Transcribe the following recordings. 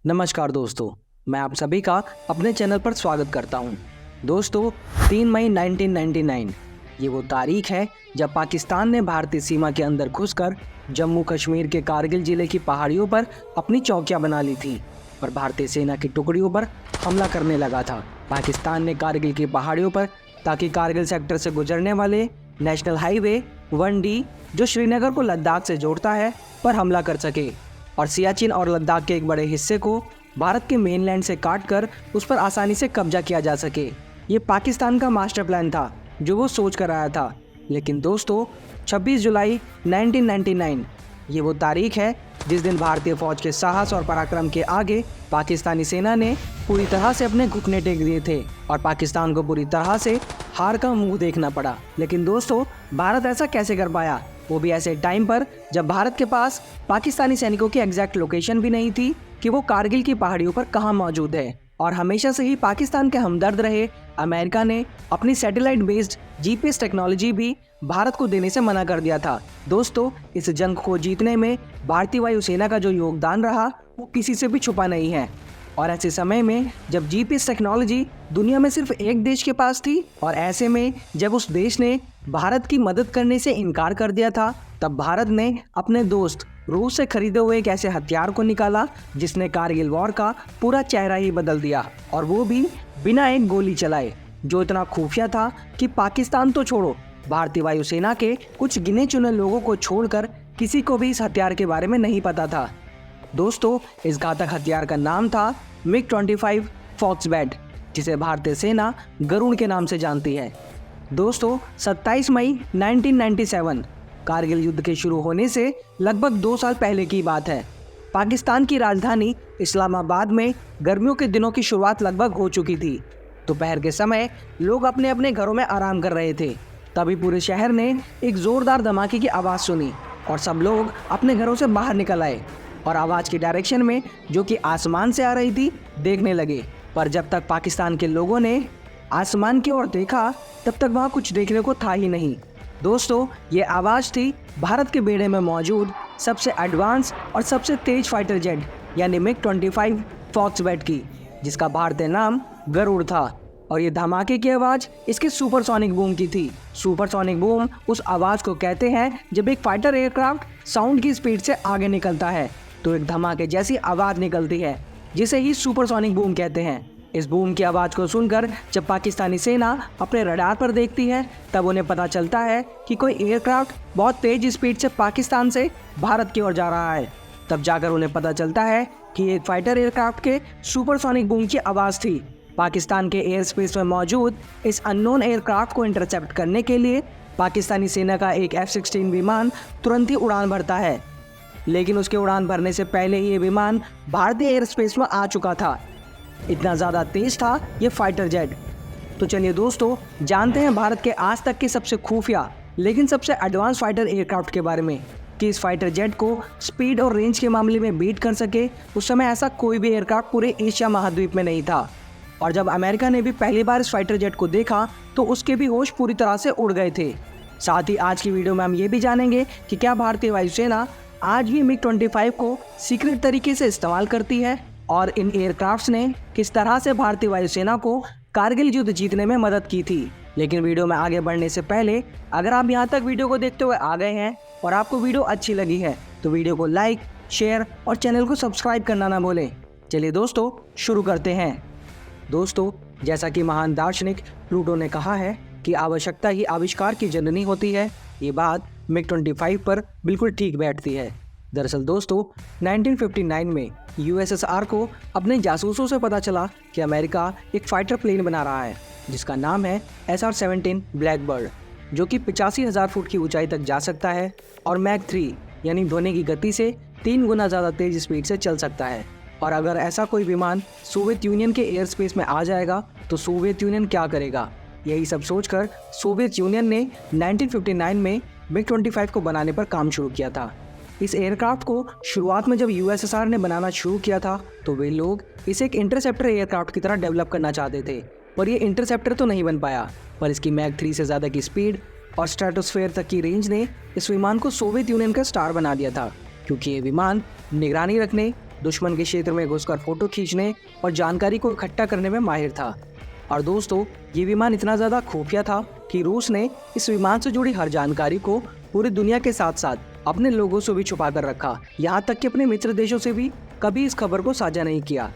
नमस्कार दोस्तों, मैं आप सभी का अपने चैनल पर स्वागत करता हूं। दोस्तों, 3 मई 1999 ये वो तारीख है जब पाकिस्तान ने भारतीय सीमा के अंदर घुसकर जम्मू कश्मीर के कारगिल जिले की पहाड़ियों पर अपनी चौकियां बना ली थी और भारतीय सेना की टुकड़ियों पर हमला करने लगा था। पाकिस्तान ने कारगिल की पहाड़ियों पर ताकि कारगिल सेक्टर से गुजरने वाले नेशनल हाईवे 1D जो श्रीनगर को लद्दाख से जोड़ता है पर हमला कर सके और सियाचिन और लद्दाख के एक बड़े हिस्से को भारत के मेनलैंड से काटकर उस पर आसानी से कब्जा किया जा सके। ये पाकिस्तान का मास्टर प्लान था जो वो सोच कर आया था। लेकिन दोस्तों, 26 जुलाई 1999 ये वो तारीख है जिस दिन भारतीय फौज के साहस और पराक्रम के आगे पाकिस्तानी सेना ने पूरी तरह से अपने घुटने टेक दिए थे और पाकिस्तान को पूरी तरह से हार का मुंह देखना पड़ा। लेकिन दोस्तों, भारत ऐसा कैसे कर पाया, वो भी ऐसे टाइम पर जब भारत के पास पाकिस्तानी सैनिकों की एग्जैक्ट लोकेशन भी नहीं थी कि वो कारगिल की पहाड़ियों पर कहाँ मौजूद है। और हमेशा से ही पाकिस्तान के हमदर्द रहे अमेरिका ने अपनी सैटेलाइट बेस्ड GPS टेक्नोलॉजी भी भारत को देने से मना कर दिया था। दोस्तों, इस जंग को जीतने में भारतीय वायुसेना का जो योगदान रहा वो किसी से भी छुपा नहीं है। और ऐसे समय में जब GPS टेक्नोलॉजी दुनिया में सिर्फ एक देश के पास थी और ऐसे में जब उस देश ने भारत की मदद करने से इनकार कर दिया था, तब भारत ने अपने दोस्त रूस से खरीदे हुए एक ऐसे हथियार को निकाला जिसने कारगिल वॉर का पूरा चेहरा ही बदल दिया, और वो भी बिना एक गोली चलाए, जो इतना खुफिया था कि पाकिस्तान तो छोड़ो, भारतीय वायुसेना के कुछ गिने चुने लोगों को छोड़कर किसी को भी इस हथियार के बारे में नहीं पता था। दोस्तों, इस घातक हथियार का नाम था MiG-25 फॉक्सबैट, जिसे भारतीय सेना गरुड़ के नाम से जानती है। दोस्तों, 27 मई 1997 कारगिल युद्ध के शुरू होने से लगभग 2 साल पहले की बात है। पाकिस्तान की राजधानी इस्लामाबाद में गर्मियों के दिनों की शुरुआत लगभग हो चुकी थी। दोपहर के समय लोग अपने अपने घरों में आराम कर रहे थे। तभी पूरे शहर ने एक जोरदार धमाके की आवाज़ सुनी और सब लोग अपने घरों से बाहर निकल आए और आवाज़ की डायरेक्शन में, जो कि आसमान से आ रही थी, देखने लगे। पर जब तक पाकिस्तान के लोगों ने आसमान की ओर देखा तब तक वहाँ कुछ देखने को था ही नहीं। दोस्तों, ये आवाज़ थी भारत के बेड़े में मौजूद सबसे एडवांस और सबसे तेज फाइटर जेट यानी MiG-25 फॉक्सबैट की, जिसका भारतीय नाम गरुड़ था। और ये धमाके की आवाज़ इसके सुपरसोनिक बूम की थी। सुपरसोनिक बूम उस आवाज़ को कहते हैं जब एक फाइटर एयरक्राफ्ट साउंड की स्पीड से आगे निकलता है तो एक धमाके जैसी आवाज़ निकलती है, जिसे ही सुपरसोनिक बूम कहते हैं। इस बूम की आवाज़ को सुनकर जब पाकिस्तानी सेना अपने रडार पर देखती है तब उन्हें पता चलता है कि कोई एयरक्राफ्ट बहुत तेज स्पीड से पाकिस्तान से भारत की ओर जा रहा है। तब जाकर उन्हें पता चलता है कि एक फाइटर एयरक्राफ्ट के सुपरसोनिक बूम की आवाज़ थी। पाकिस्तान के एयर स्पेस में मौजूद इस अननोन एयरक्राफ्ट को इंटरसेप्ट करने के लिए पाकिस्तानी सेना का एक F-16 विमान तुरंत ही उड़ान भरता है। लेकिन उसके उड़ान भरने से पहले ही ये विमान भारतीय एयर स्पेस में आ चुका था। इतना ज़्यादा तेज था ये फाइटर जेट। तो चलिए दोस्तों, जानते हैं भारत के आज तक के सबसे खुफिया लेकिन सबसे एडवांस फाइटर एयरक्राफ्ट के बारे में कि इस फाइटर जेट को स्पीड और रेंज के मामले में बीट कर सके। उस समय ऐसा कोई भी एयरक्राफ्ट पूरे एशिया महाद्वीप में नहीं था। और जब अमेरिका ने भी पहली बार इस फाइटर जेट को देखा तो उसके भी होश पूरी तरह से उड़ गए थे। साथ ही आज की वीडियो में हम ये भी जानेंगे कि क्या भारतीय वायुसेना आज भी MiG-25 को सीक्रेट तरीके से इस्तेमाल करती है और इन एयरक्राफ्ट्स ने किस तरह से भारतीय वायुसेना को कारगिल युद्ध जीतने में मदद की थी। लेकिन वीडियो में आगे बढ़ने से पहले अगर आप यहाँ तक वीडियो को देखते हुए आ गए हैं और आपको वीडियो अच्छी लगी है तो वीडियो को लाइक, शेयर और चैनल को सब्सक्राइब करना ना भूलें। चलिए दोस्तों, शुरू करते हैं। दोस्तों, जैसा कि महान दार्शनिक प्लूटो ने कहा है कि आवश्यकता ही आविष्कार की जननी होती है, ये बात MiG-25 पर बिल्कुल ठीक बैठती है। दरअसल दोस्तों, 1959 में USSR को अपने जासूसों से पता चला कि अमेरिका एक फाइटर प्लेन बना रहा है जिसका नाम है SR-17 ब्लैकबर्ड, जो कि 85,000 फुट की ऊंचाई तक जा सकता है और मैक 3 यानी ध्वनि की गति से 3 गुना ज़्यादा तेज स्पीड से चल सकता है। और अगर ऐसा कोई विमान सोवियत यूनियन के एयर स्पेस में आ जाएगा तो सोवियत यूनियन क्या करेगा। यही सब सोचकर सोवियत यूनियन ने 1959 में MiG-25 को बनाने पर काम शुरू किया था। इस एयरक्राफ्ट को शुरुआत में जब USSR ने बनाना शुरू किया था तो वे लोग इसे एक इंटरसेप्टर एयरक्राफ्ट की तरह डेवलप करना चाहते थे, पर ये इंटरसेप्टर तो नहीं बन पाया। पर इसकी मैक 3 से ज़्यादा की स्पीड और स्ट्रेटोस्फेयर तक की रेंज ने इस विमान को सोवियत यूनियन का स्टार बना दिया था, क्योंकि ये विमान निगरानी रखने दुश्मन के क्षेत्र में घुसकर फोटो खींचने और जानकारी को इकट्ठा करने में माहिर था। और दोस्तों, ये विमान इतना ज़्यादा खुफिया था कि रूस ने इस विमान से जुड़ी हर जानकारी को पूरी दुनिया के साथ साथ अपने लोगों से भी छुपा कर रखा, यहाँ तक कि अपने मित्र देशों से भी कभी इस खबर को साझा नहीं किया।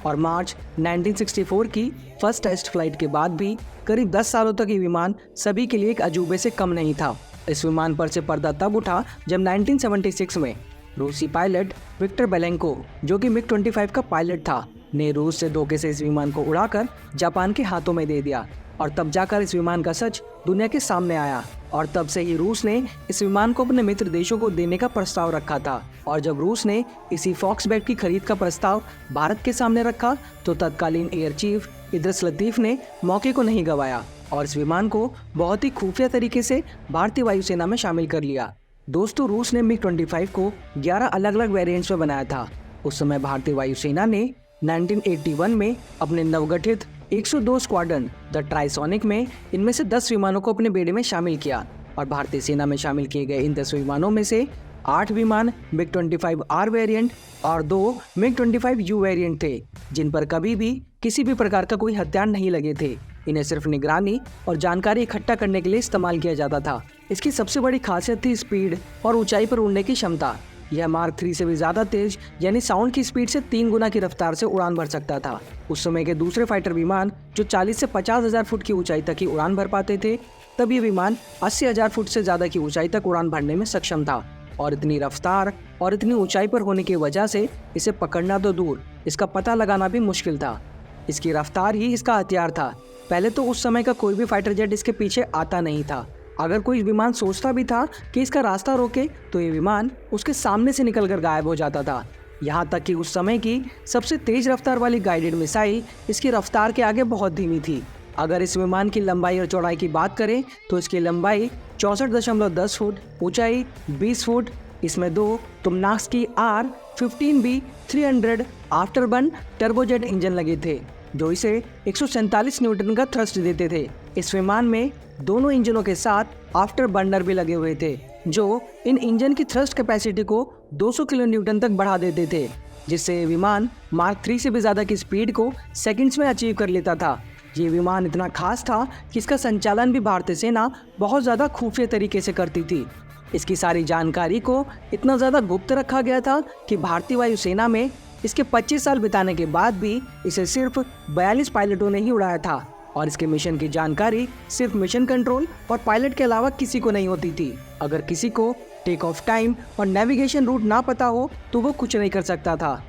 और मार्च 1964 की फर्स्ट टेस्ट फ्लाइट के बाद भी करीब 10 सालों तक ये विमान सभी के लिए एक अजूबे से कम नहीं था। इस विमान पर से पर्दा तब उठा जब 1976 में रूसी पायलट विक्टर बेलेंको, जो कि मिग-25 का पायलट था, ने रूस से धोखे से इस विमान को उड़ाकर जापान के हाथों में दे दिया। और तब जाकर इस विमान का सच दुनिया के सामने आया। और तब से ही रूस ने इस विमान को अपने मित्र देशों को देने का प्रस्ताव रखा था। और जब रूस ने इसी फॉक्सबैट की खरीद का प्रस्ताव भारत के सामने रखा तो तत्कालीन एयर चीफ इदरिस लतीफ ने मौके को नहीं गंवाया और इस विमान को बहुत ही खुफिया तरीके से भारतीय वायुसेना में शामिल कर लिया। दोस्तों, रूस ने मिग-25 को 11 अलग अलग वेरिएंट्स में बनाया था। उस समय भारतीय वायुसेना ने 1981 में अपने नवगठित 102 स्क्वाड्रन द ट्राइसोनिक में इनमें से 10 विमानों को अपने बेड़े में शामिल किया। और भारतीय सेना में शामिल किए गए इन 10 विमानों में से 8 विमान मिग-25R वेरिएंट और 2 मिग-25U वेरिएंट थे, जिन पर कभी भी किसी भी प्रकार का कोई हथियार नहीं लगे थे। इन्हें सिर्फ निगरानी और जानकारी इकट्ठा करने के लिए इस्तेमाल किया जाता था। इसकी सबसे बड़ी खासियत थी स्पीड और ऊंचाई पर उड़ने की क्षमता। यह मार्क 3 से भी ज़्यादा तेज यानी साउंड की स्पीड से 3 गुना की रफ्तार से उड़ान भर सकता था। उस समय के दूसरे फाइटर विमान जो 40 से 50,000 फुट की ऊंचाई तक ही उड़ान भर पाते थे, तब ये विमान 80,000 फुट से ज़्यादा की ऊंचाई तक उड़ान भरने में सक्षम था। और इतनी रफ्तार और इतनी ऊंचाई पर होने की वजह से इसे पकड़ना तो दूर, इसका पता लगाना भी मुश्किल था। इसकी रफ्तार ही इसका हथियार था। पहले तो उस समय का कोई भी फाइटर जेट इसके पीछे आता नहीं था। अगर कोई विमान सोचता भी था कि इसका रास्ता रोके तो ये विमान उसके सामने से निकलकर गायब हो जाता था। यहाँ तक कि उस समय की सबसे तेज रफ्तार वाली गाइडेड मिसाइल इसकी रफ्तार के आगे बहुत धीमी थी। अगर इस विमान की लंबाई और चौड़ाई की बात करें तो इसकी लंबाई 64.10 फुट, ऊंचाई 20 फुट। इसमें 2 तुमनाक्सकी R-15B 300 आफ्टरबर्न टर्बोजेट इंजन लगे थे, जो इसे 147 न्यूटन का थ्रस्ट देते थे। इस विमान में दोनों इंजनों के साथ आफ्टर बर्नर भी लगे हुए थे, जो इन इंजन की थ्रस्ट कैपेसिटी को 200 किलो न्यूटन तक बढ़ा देते थे, जिससे ये विमान मार्क 3 से भी ज़्यादा की स्पीड को सेकंड्स में अचीव कर लेता था। ये विमान इतना खास था कि इसका संचालन भी भारतीय सेना बहुत ज़्यादा खुफिया तरीके से करती थी। इसकी सारी जानकारी को इतना ज़्यादा गुप्त रखा गया था कि भारतीय वायुसेना में इसके 25 साल बिताने के बाद भी इसे सिर्फ 42 पायलटों ने ही उड़ाया था। और इसके मिशन की जानकारी सिर्फ मिशन कंट्रोल और पायलट के अलावा किसी को नहीं होती थी। अगर किसी को टेक ऑफ टाइम और नेविगेशन रूट ना पता हो तो वो कुछ नहीं कर सकता था।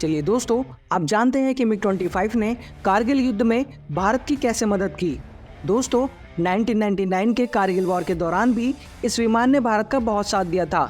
चलिए दोस्तों, आप जानते हैं कि मिग-25 ने कारगिल युद्ध में भारत की कैसे मदद की। दोस्तों, 1999 के कारगिल वॉर के दौरान भी इस विमान ने भारत का बहुत साथ दिया था।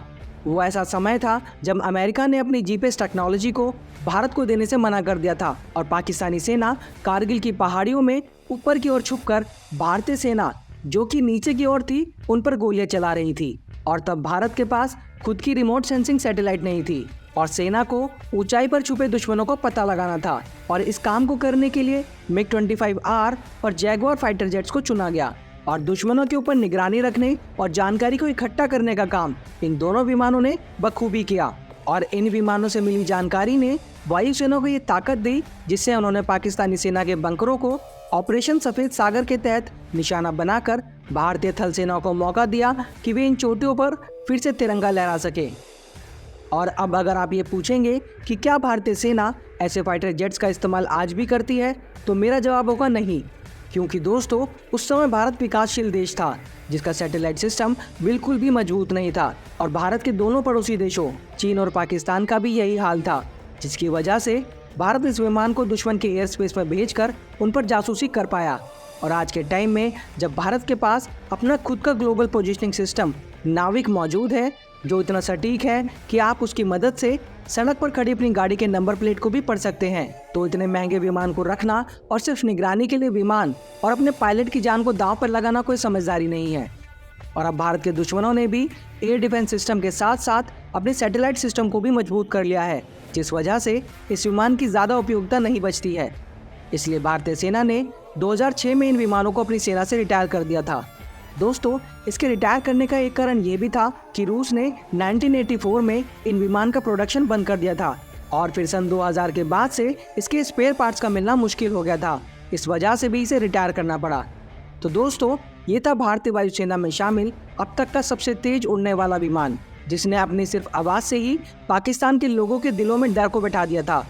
वो ऐसा समय था जब अमेरिका ने अपनी जीपीएस टेक्नोलॉजी को भारत को देने से मना कर दिया था और पाकिस्तानी सेना कारगिल की पहाड़ियों में ऊपर की ओर छुपकर भारतीय सेना जो कि नीचे की ओर थी उन पर गोलियां चला रही थी। और तब भारत के पास खुद की रिमोट सेंसिंग सैटेलाइट नहीं थी और सेना को ऊंचाई पर छुपे दुश्मनों को पता लगाना था। और इस काम को करने के लिए मिग-25R और जैगुआर फाइटर जेट्स को चुना गया और दुश्मनों के ऊपर निगरानी रखने और जानकारी को इकट्ठा करने का काम इन दोनों विमानों ने बखूबी किया। और इन विमानों से मिली जानकारी ने वायुसेना को ये ताकत दी जिससे उन्होंने पाकिस्तानी सेना के बंकरों को ऑपरेशन सफ़ेद सागर के तहत निशाना बनाकर भारतीय थल सेना को मौका दिया कि वे इन चोटियों पर फिर से तिरंगा लहरा सके। और अब अगर आप ये पूछेंगे कि क्या भारतीय सेना ऐसे फाइटर जेट्स का इस्तेमाल आज भी करती है, तो मेरा जवाब होगा नहीं, क्योंकि दोस्तों उस समय भारत विकासशील देश था जिसका सैटेलाइट सिस्टम बिल्कुल भी मजबूत नहीं था और भारत के दोनों पड़ोसी देशों चीन और पाकिस्तान का भी यही हाल था, जिसकी वजह से भारत इस विमान को दुश्मन के एयर स्पेस में भेजकर उन पर जासूसी कर पाया। और आज के टाइम में जब भारत के पास अपना खुद का ग्लोबल पोजिशनिंग सिस्टम नाविक मौजूद है जो इतना सटीक है कि आप उसकी मदद से सड़क पर खड़ी अपनी गाड़ी के नंबर प्लेट को भी पढ़ सकते हैं, तो इतने महंगे विमान को रखना और सिर्फ निगरानी के लिए विमान और अपने पायलट की जान को दांव पर लगाना कोई समझदारी नहीं है। और अब भारत के दुश्मनों ने भी एयर डिफेंस सिस्टम के साथ साथ अपने सैटेलाइट सिस्टम को भी मजबूत कर लिया है, जिस वजह से इस विमान की ज़्यादा उपयोगिता नहीं बचती है। इसलिए भारतीय सेना ने 2006 में इन विमानों को अपनी सेना से रिटायर कर दिया था। दोस्तों, इसके रिटायर करने का एक कारण ये भी था कि रूस ने 1984 में इन विमान का प्रोडक्शन बंद कर दिया था और फिर सन 2000 के बाद से इसके स्पेयर पार्ट्स का मिलना मुश्किल हो गया था। इस वजह से भी इसे रिटायर करना पड़ा। तो दोस्तों, ये था भारतीय वायुसेना में शामिल अब तक का सबसे तेज उड़ने वाला विमान, जिसने अपनी सिर्फ आवाज़ से ही पाकिस्तान के लोगों के दिलों में डर को बैठा दिया था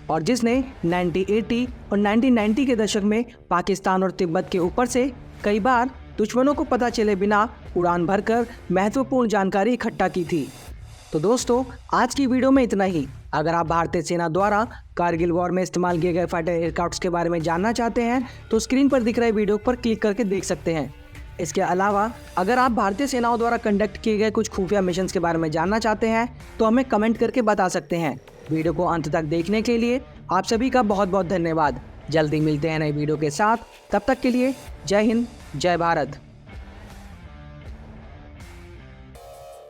और जिसने 1980 और 1990 के दशक में पाकिस्तान और तिब्बत के ऊपर से कई बार दुश्मनों को पता चले बिना उड़ान भरकर महत्वपूर्ण जानकारी इकट्ठा की थी। तो दोस्तों, आज की वीडियो में इतना ही। अगर आप भारतीय सेना द्वारा कारगिल वॉर में इस्तेमाल किए गए फाइटर एयरक्राफ्ट्स के बारे में जानना चाहते हैं तो स्क्रीन पर दिख रहे वीडियो पर क्लिक करके देख सकते हैं। इसके अलावा अगर आप भारतीय सेनाओं द्वारा कंडक्ट किए गए कुछ खुफिया मिशंस के बारे में जानना चाहते हैं तो हमें कमेंट करके बता सकते हैं। वीडियो को अंत तक देखने के लिए आप सभी का बहुत बहुत धन्यवाद। जल्दी मिलते हैं नई वीडियो के साथ, तब तक के लिए जय हिंद, जय भारत।